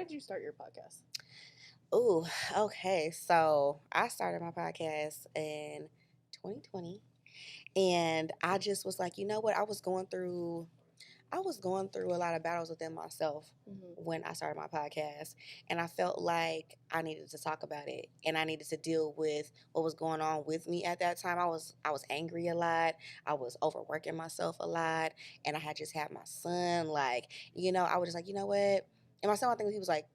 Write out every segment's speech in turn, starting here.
did you start your podcast? Ooh, okay. So I started my podcast in 2020, and I just was like, you know what? I was going through a lot of battles within myself Mm-hmm. when I started my podcast, and I felt like I needed to talk about it, and I needed to deal with what was going on with me at that time. I was angry a lot. I was overworking myself a lot, and I had just had my son. Like, I was just like, you know what? And my son, I think he was like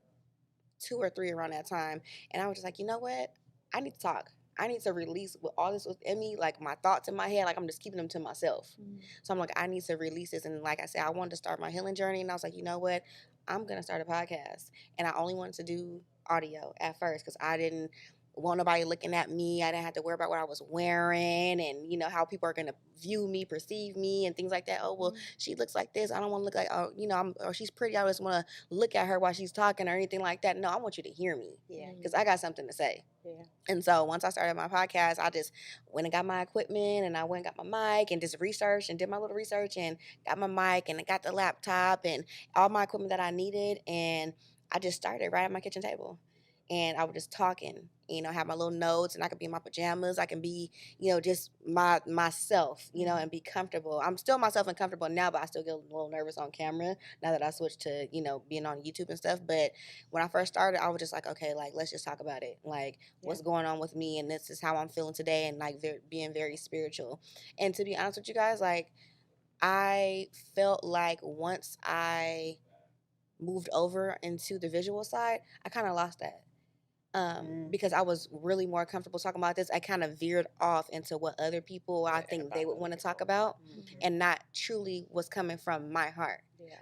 2 or 3 around that time. And I was just like, you know what? I need to talk. I need to release with all this within me, like my thoughts in my head, like I'm just keeping them to myself. Mm-hmm. So I'm like, I need to release this. And like I said, I wanted to start my healing journey. And I was like, you know what? I'm going to start a podcast. And I only wanted to do audio at first because I didn't want nobody looking at me. I didn't have to worry about what I was wearing and, how people are going to view me, perceive me, and things like that. Oh, well, she looks like this. I don't want to look like, oh, or she's pretty. I just want to look at her while she's talking or anything like that. No, I want you to hear me. Yeah. Because I got something to say. Yeah. And so once I started my podcast, I just went and got my equipment and I went and got my mic and just researched and did my little research and got my mic and I got the laptop and all my equipment that I needed. And I just started right at my kitchen table. And I was just talking, have my little notes and I could be in my pajamas. I can be, just myself, and be comfortable. I'm still myself and comfortable now, but I still get a little nervous on camera now that I switched to, being on YouTube and stuff. But when I first started, I was just like, okay, like, let's just talk about it. Like, what's going on with me, and this is how I'm feeling today, and like being very spiritual. And to be honest with you guys, like, I felt like once I moved over into the visual side, I kind of lost that. Because I was really more comfortable talking about this, I kind of veered off into what other people I think they would want to talk about, Mm-hmm. and not truly was coming from my heart. Yeah.